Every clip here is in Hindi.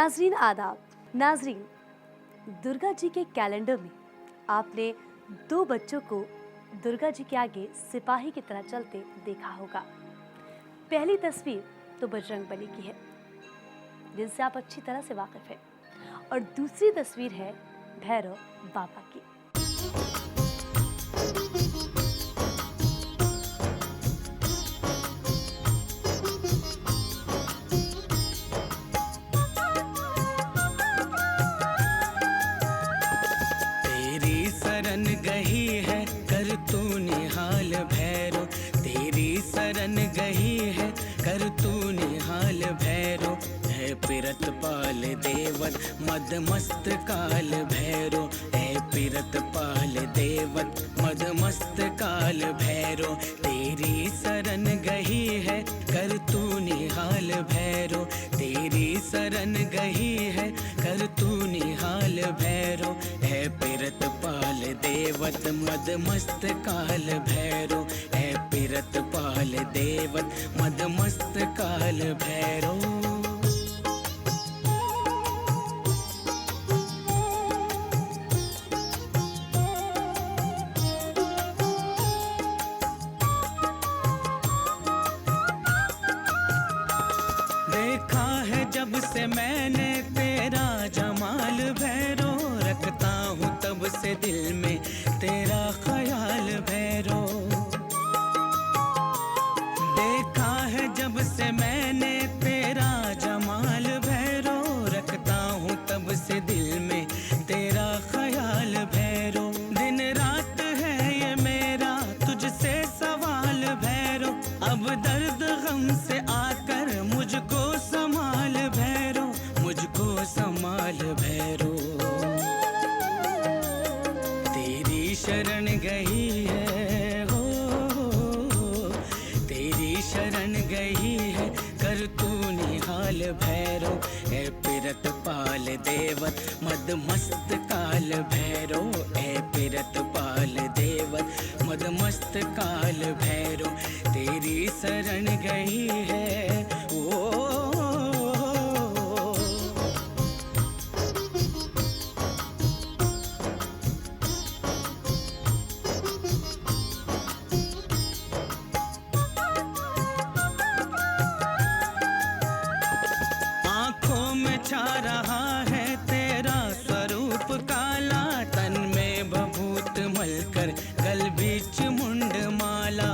नाजरीन आदाब। नाजरीन, दुर्गा जी के कैलेंडर में आपने दो बच्चों को दुर्गा जी के आगे सिपाही की तरह चलते देखा होगा। पहली तस्वीर तो बजरंगबली की है, जिनसे आप अच्छी तरह से वाकिफ हैं, और दूसरी तस्वीर है भैरव बाबा की। शरण गही है कर तू निहाल भैरो, तेरी शरण गही है कर तू निहाल भैरो। है पिरत पाल देवत मद मस्त काल भैरो, है पिरत पाल देवत मद मस्त काल भैरो। तेरी शरण गही है कर तू निहाल भैरो, तेरी शरण गही है कर तू निहाल भैरो। है पिरत पाल देवत मद मस्त काल भैरो, है पिरत पाल देवत मद मस्त काल भैरो। देखा है जब से मैंने तेरा जमाल भैरो, रखता हूँ तब से दिल में तेरा ख्याल भैरो। देखा है जब से मैंने तेरा जमाल भैरो, रखता हूँ तब से दिल में तेरा ख्याल भैरो। दिन रात है ये मेरा तुझसे सवाल भैरो, अब दर्द गम से आकर मुझको संभाल भैरो, मुझको संभाल भैरो। तेरी शरण गई है हो, तेरी शरण गई है कर तू निहाल भैरो। है पिरत पाल देवत मद मस्त काल भैरो, है पिरत पाल देवत मद मस्त काल भैरो। तेरी शरण गई है ओ। आँखों में छा रहा है तेरा स्वरूप काला, तन में बभूत मलकर गल बीच मुंड माला।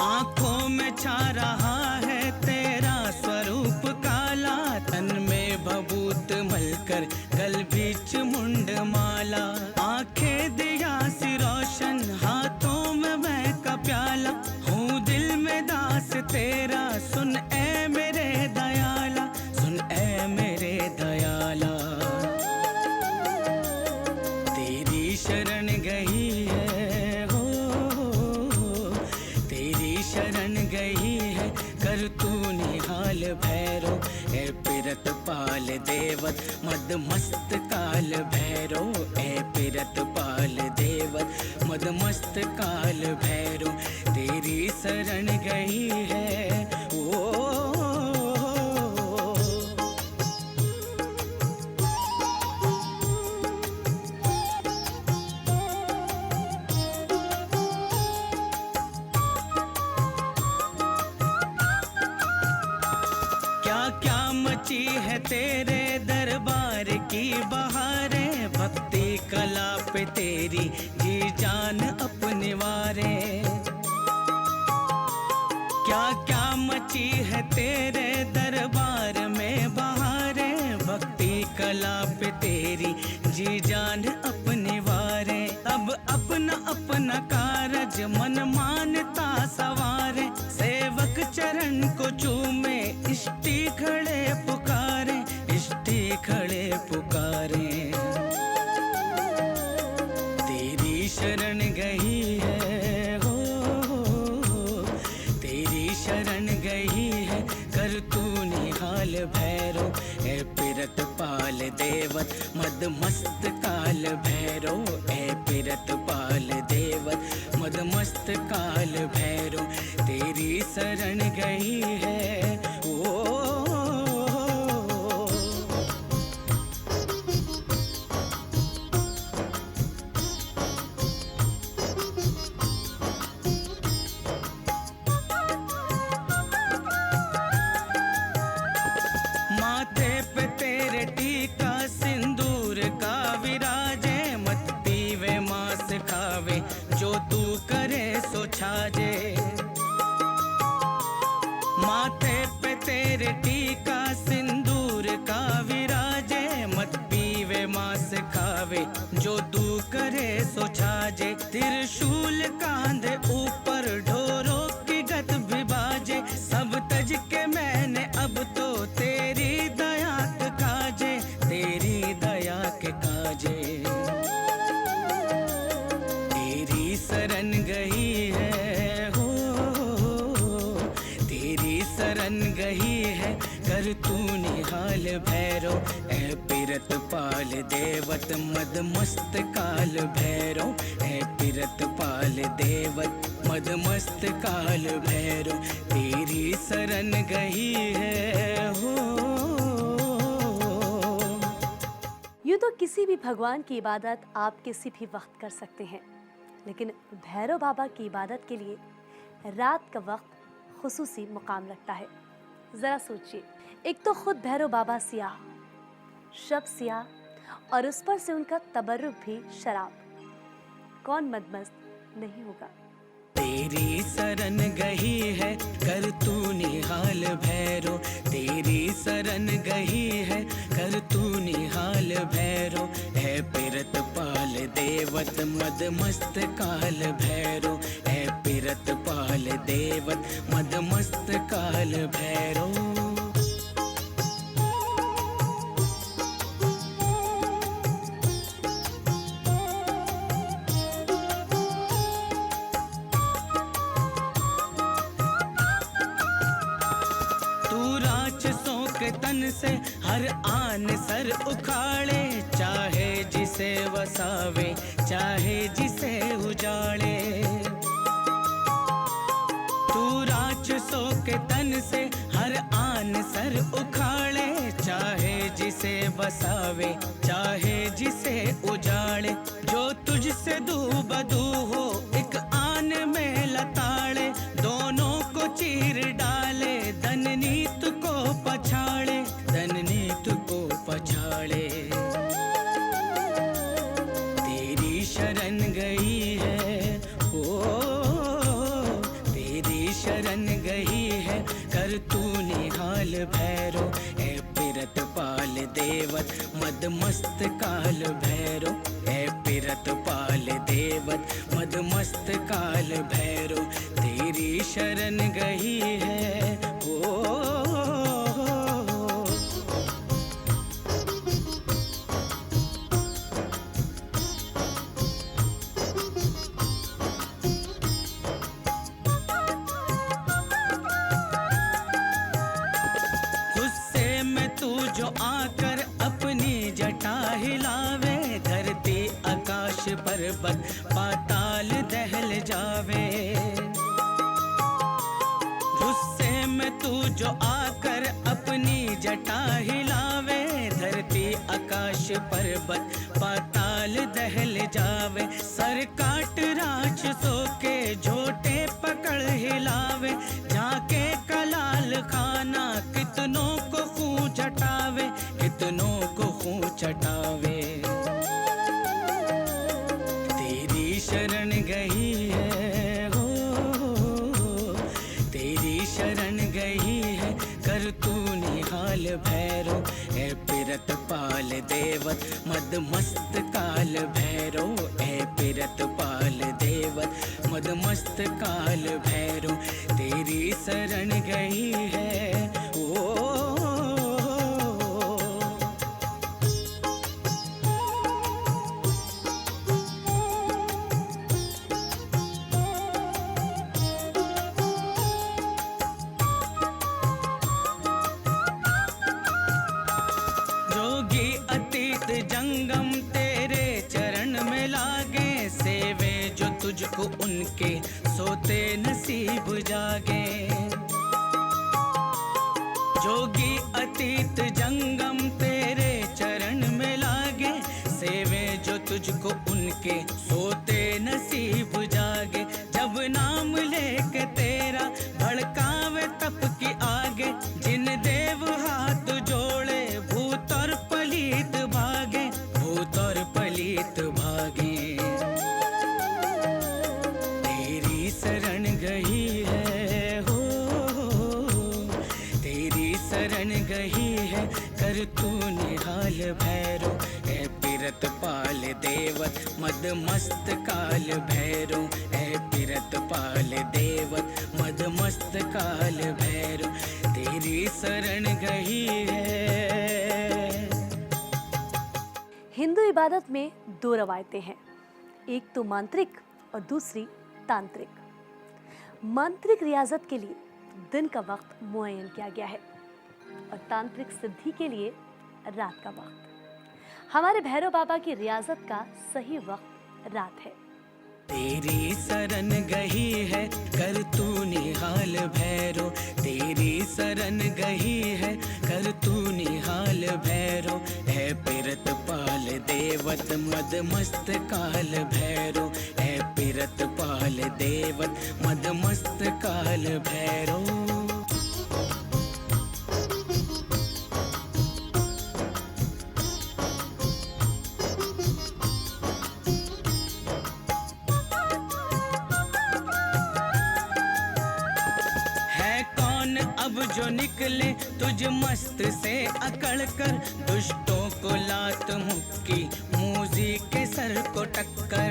आँखों में छा रहा है तेरा स्वरूप काला, तन में बभूत मलकर गल बीच मुंड माला। आंखें दिया सी रोशन हाथों में मैं का प्याला, हूँ दिल में दास तेरा सुन ए मेरे दयाला, सुन ए मेरे दयाला। तेरी शरण गई है हो, तेरी शरण गई है कर तू निहाल भैरो। है पिरत पाल देवत मद मस्त काल भैरो, है पिरत पाल देवत मद मस्त काल भैरो। तेरी शरण गई है ओ। क्या क्या मची है तेरे दरबार की बहारें, भक्ति कला पे तेरी जी जान अपने वारे। क्या क्या मची है तेरे दरबार में बहारें, भक्ति कला पे तेरी जी जान अपने वारे। अब अपना अपना कारज मन मानता सवारे, सेवक चरण को चूमे इष्टि खड़े पुकारे, इष्टि खड़े पुकारे। तेरी शरण गई है हो, तेरी शरण गई है कर तू निहाल भैरो। है पिरत पाल देवत मद मस्त काल भैरो, है पिरत पाल देवत मद मस्त काल भैरो। तेरी शरण गई है ओ। कर तू निहाल भैरो, ऐ पिरत पाल देवत मद मस्त काल भैरो, ऐ पिरत पाल देवत मद मस्त काल भैरो, तेरी शरण गही है हो। यूँ तो किसी भी भगवान की इबादत आप किसी भी वक्त कर सकते हैं, लेकिन भैरव बाबा की इबादत के लिए रात का वक्त खुसूसी मुकाम रखता है। ज़रा सोचिए, एक तो खुद भैरव बाबा सियाह, शब सियाह, और उस पर से उनका तबर्रुक भी शराब, कौन मदमस्त नहीं होगा। तेरी शरण गही है कर तू निहाल भैरो, तेरी शरण गही है कर तू निहाल भैरो, है पिरत पाल देवत मद मस्त काल भैरो, है पिरत पाल देवत मद मस्त काल भैरो। तन से हर आन सर उखाड़े, चाहे जिसे वसावे चाहे जिसे उजाड़े, तू राक्षसों के तन से हर आन सर उखाड़े, चाहे जिसे बसावे चाहे जिसे उजाड़े, जो तुझसे दू बदू हो एक आन में लताड़े, दोनों को चीर डाले धननीत को पछाड़े, धननीत को पछाड़े, तेरी शरण गई है ओ, तेरी शरण गई है कर तू निहाल भैरो, ऐ पिरत पाल देवत मद मस्त काल भैरो, ऐ पिरत पाल देवत मद मस्त काल भैरो, तेरी शरण गई है ओ। आकर अपनी जटा हिलावे, धरती आकाश पर्वत पाताल दहल जावे, गुस्से में तू जो आकर अपनी जटा हिलावे, धरती आकाश पर्वत पाताल दहल जावे, सर काट राक्षसों के झोटे पकड़ हिलावे, झांके कलाल खाना कितनों को खून चटावे, कितनों को खून चटावे, तेरी शरण गई है हो, तेरी शरण गई है कर तू निहाल भैरो, ऐ पिरत पाल देवत मद मस्त काल भैरो, ऐ पिरत पाल देवत मद मस्त काल भैरो, तेरी शरण गई है ओ। जंगम तेरे चरण में लागे, सेवे जो तुझको उनके सोते नसीब जागे, जोगी अतीत जंगम तेरे चरण में लागे, सेवे जो तुझको उनके सोते नसीब जागे, जब नाम लेके तेरा भड़कावे तप की आगे, जिन देव हाथ जोड़े भूत और पलीत भागे, भूत और पलीत भागे, तेरी शरण गई है हो, तेरी शरण गई है कर तू निहाल भैरो, ऐ पिरत पाल देवत मद मस्त काल भैरो, ऐ पिरत पाल देवत मद मस्त काल भैरो, तेरी शरण गई है। हिंदू इबादत में दो रवायतें हैं, एक तो मांत्रिक और दूसरी तांत्रिक। मांत्रिक रियाजत के लिए दिन का वक्त मुअय्यन किया गया है, और तांत्रिक सिद्धि के लिए रात का वक्त। हमारे भैरव बाबा की रियाजत का सही वक्त रात है। तेरी शरण गही है कर तू निहाल भैरो, तेरी शरण गही है कर तू निहाल भैरो। है पिरत पाल देवत मद मस्त काल भैरो, है पिरत पाल देवत मद मस्त काल भैरो। अब जो निकले तुझ मस्त से अकड़ कर, दुष्टों को लात मुक्की मूजी के सर को टक्कर।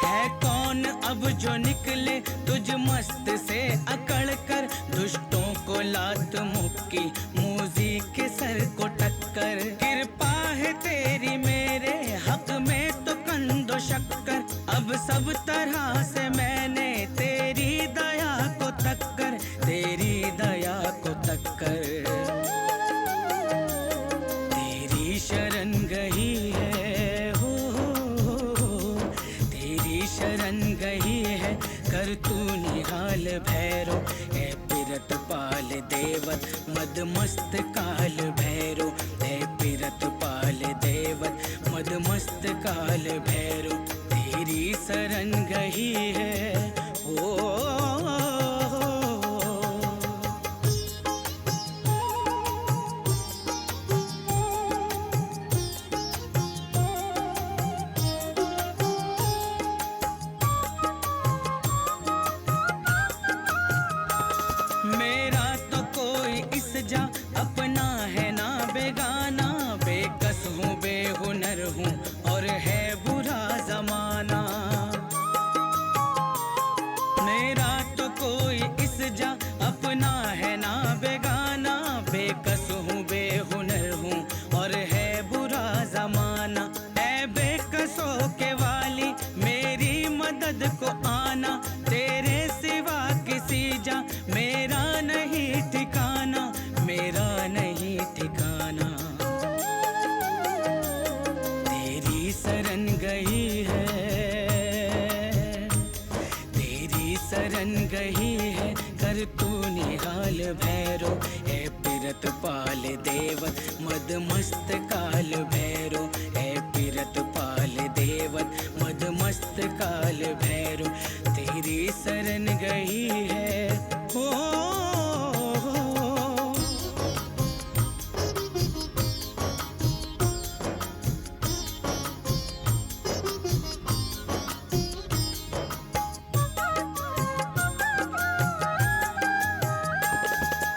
है कौन अब जो निकले तुझ मस्त से अकड़ कर, दुष्टों को लात मुक्की मूजी के सर को टक्कर। कृपा है तेरी मेरे हक में तो कंदो शक्कर, अब सब तरह से मैंने तेरी दया को तक्कर, तेरी दया को तक्कर। तेरी शरण गही है हो, तेरी शरण गही है कर तू निहाल भैरो। है पिरत पाल देवत मद मस्त काल भैरो, है पिरत पाल देवत मद मस्त काल भैरो। तेरी शरण गही है ओ। मेरा तो कोई इस जा अपना है ना बेगाना, बेकस हूँ बेहुनर हूँ और है बुरा जमाना। मेरा तो कोई इस जा अपना है ना बेगाना, बेकस हूँ बेहुनर हूँ और है बुरा जमाना। ऐ बेकसों के वाली मेरी मदद को आना, तेरे सिवा किसी जा मेरा नहीं ठिकाना, मेरा नहीं ठिकाना। तेरी शरण गई है, तेरी शरण गई है कर तू निहाल भैरो। है पिरत पाल देवत मद मस्त काल भैरो, है पिरत पाल देवत मद मस्त काल भैरो। तेरी शरण गई है हो।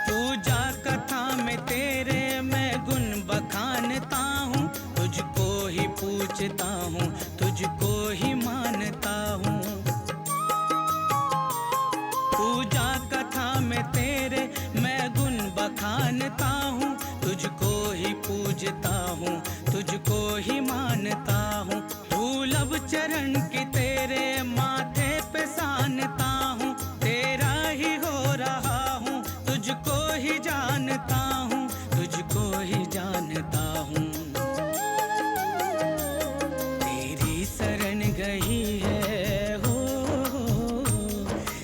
पूजा कथा में तेरे मैं गुण बखानता हूँ, तुझको ही पूछता हूँ तुझको ही मानता हूँ। पूजा कथा में तेरे मैं गुण बखानता हूँ, तुझको ही पूजता हूँ तुझको ही मानता हूँ। दुर्लभ चरण की तेरे माथे पे सानता हूँ, तेरा ही हो रहा हूँ तुझको ही जानता हूँ, तुझको ही जानता हूँ। तेरी शरण गई है हो,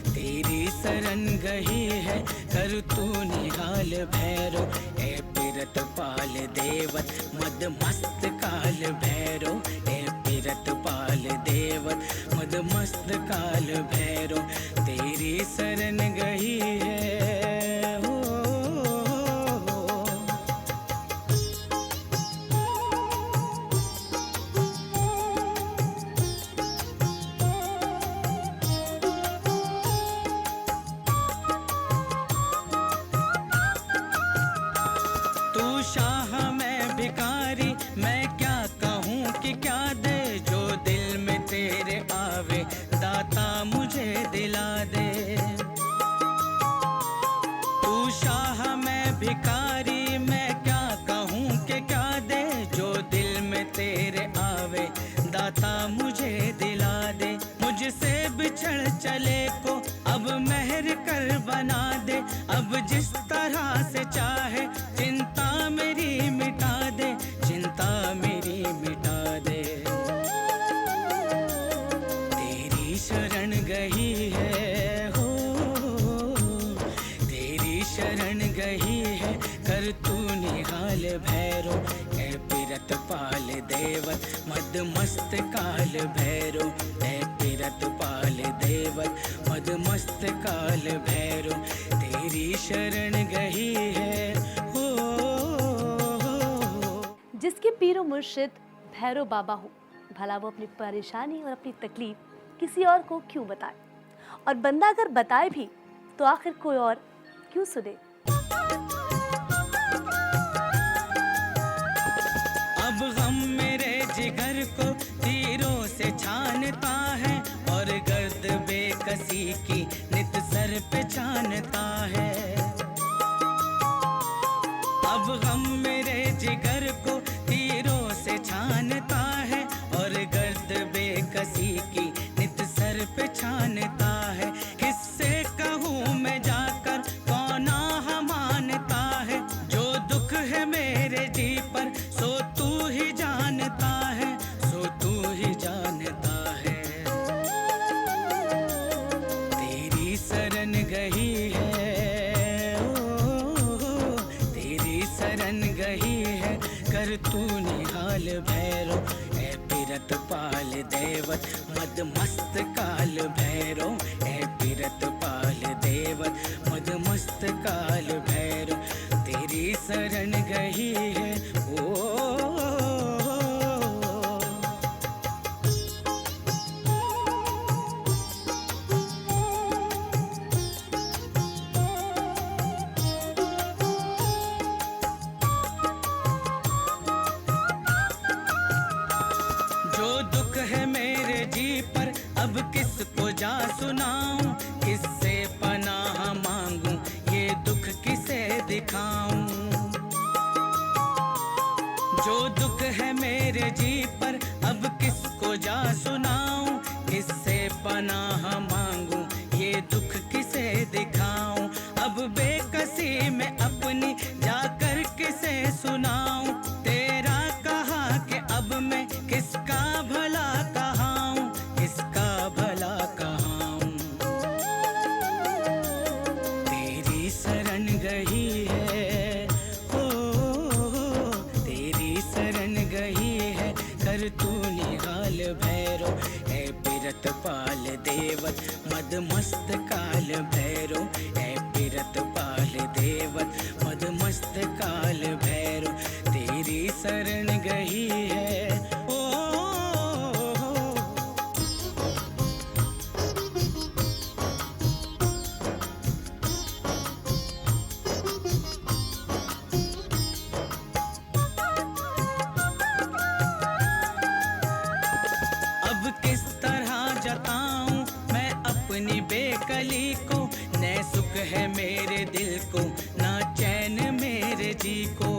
तेरी शरण गई है कर तू निहाल भैरो। ए पिरत पाल देवत मद मस्त काल भैरो, ए पिरत पाल देवत मद मस्त काल भैरो। तेरी शरण गई है हो। तू शाह मैं भिखारी, मैं क्या कहूँ कि क्या दे, जो दिल में तेरे आवे दाता मुझे दिला दे। तू शाह मैं भिखारी, मैं क्या कहूँ कि क्या दे, जो दिल में तेरे आवे दाता मुझे दिला दे। मुझसे बिछड़ चले को अब मेहर कर बना दे, अब जिस तरह से चाहे चिंता मेरी मिटा दे, चिंता मेरी मिटा दे। तेरी शरण गही है हो, तेरी शरण गही है, कर तू निहाल भैरो, ऐ पिरत पाल देवत मद मस्त काल भैरो, ऐ पिरत पाल देवत मद मस्त काल भैरो, तेरी शरण गही है हो। जिसके पीरो मुर्शिद भैरव बाबा हो, भला वो अपनी परेशानी और अपनी तकलीफ किसी और को क्यों बताए, और बंदा अगर बताए भी तो आखिर कोई और क्यों सुने। अब गम मेरे जिगर को तीरों से छानता है, और गर्द बेकसी की नित सर पे छानता है। अब गम मेरे जिगर को तीरों से छानता है, और गर्द बेकसी की नित सर पे छानता है। किससे कहूँ मैं जाकर कौन आह मानता है, जो दुख है मेरे जी पर सो तू ही जानता है, सो तू ही जानता है। तेरी शरण गही है ओ, तेरी शरण गही है, कर तू निहाल भैरो, ऐ पिरत पाल देवत मद मस्त काल भैरो, ऐ पिरत पाल देवत मद मस्त काल भैरो, तेरी शरण गही है ओ। जो दुख है मेरे जी पर अब किसको जा सुनाऊं, किससे पनाह मांगूं, ये दुख किसे दिखाऊं। जो दुख है मेरे जी पर अब किसको जा सुनाऊं, किससे पनाह मांगूं, ये दुख किसे दिखाऊं। अब बेकसी में अपनी जाकर किसे सुनाऊं, तेरा कहा कि अब मैं किसका भला कहाऊं, किसका भला कहाऊं। तेरी शरण गही है ओ, तेरी शरण गही है, कर तू निहाल भैरो, ऐ पिरत पाल देवत मद मस्त काल भैरो, ऐ पिरत पाल देवत मद मस्त काल भैरो, तेरी शरण गही है ओ। अब किस तरह जताऊं मैं अपनी बेकली को, न सुख है मेरे दिल को, ना चैन मेरे जी को।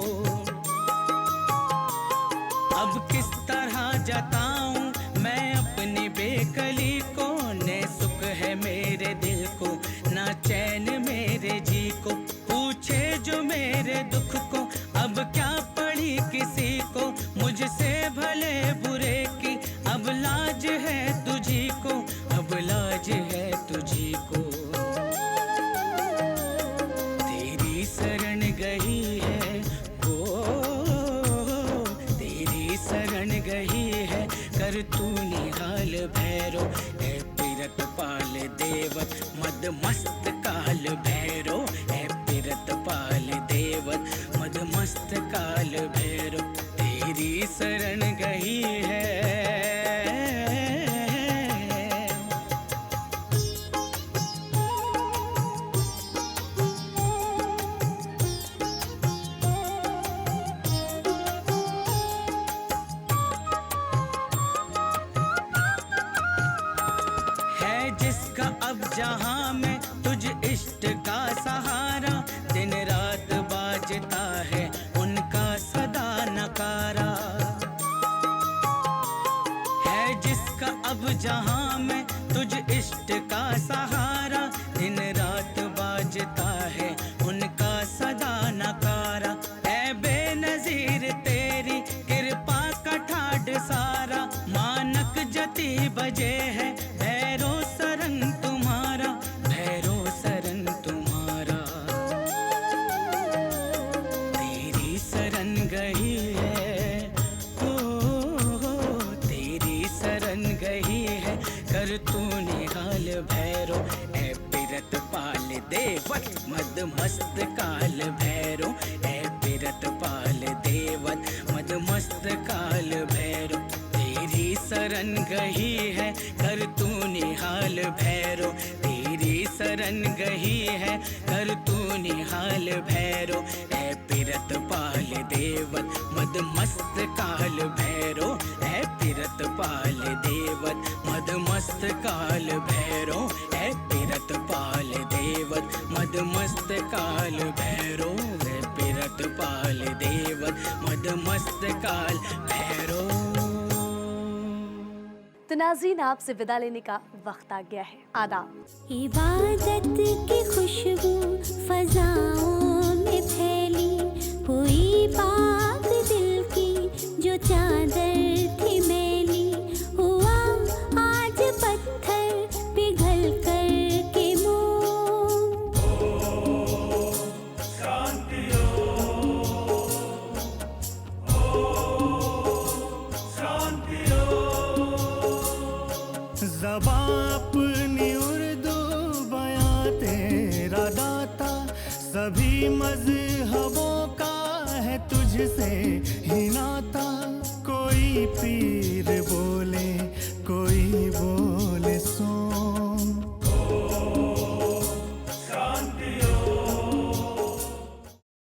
अब किस तरह जताऊं मैं अपनी बेकली को, न सुख है मेरे दिल को, ना चैन मेरे जी को। पूछे जो मेरे दुख को, अब क्या पड़ी किसी को, मुझसे भले बुरे की अब लाज है तुझी को, अब लाज है तुझी को। तेरी शरण गही है ओ, तेरी शरण गही है, कर तू निहाल भैरो, ऐ पिरत पाल देवत मद मस्त काल भैरो, ऐ पिरत पाल देवत मद मस्त काल भैरो, तेरी शरण गही है। जिसका अब जहां में तुझ इष्ट का सहारा, दिन रात बाजता है उनका सदा नकारा। है जिसका अब जहां में तुझ इष्ट का सहारा, दिन रात बाजता बजे है भैरो सरन तुम्हारा, भैरो सरन तुम्हारा। तेरी शरण गई है, ओ तेरी शरण गई है, कर तू निहाल भैरो। ऐ बिरत पाल देवत मद मस्त काल भैरो, ऐ बिरत पाल देवत मद मस्त काल भैरो। तेरी शरण गही है, कर तू निहाल भैरो। तेरी शरण गही है, कर तू निहाल भैरो। ऐ बिरत पाल देवत मद मस्त काल भैरो, ऐ बिरत पाल देवत मद मस्त काल भैरो, ऐ बिरत पाल देवत मद मस्त काल भैरो, ऐ बिरत पाल देवत मद मस्त काल भैरो। तो नाज़रीन, आपसे विदा लेने का वक्त आ गया है। आदाब। इबादत की खुशबू फजाओं में फैली, हुई पाक दिल की जो चादर थी मैली, हुआ आज पत्थर पिघल कर के मोम। ज़बां अपनी उर्दू बयां तेरा दाता, सभी मज़हबों का है तुझसे ही नाता। कोई पीर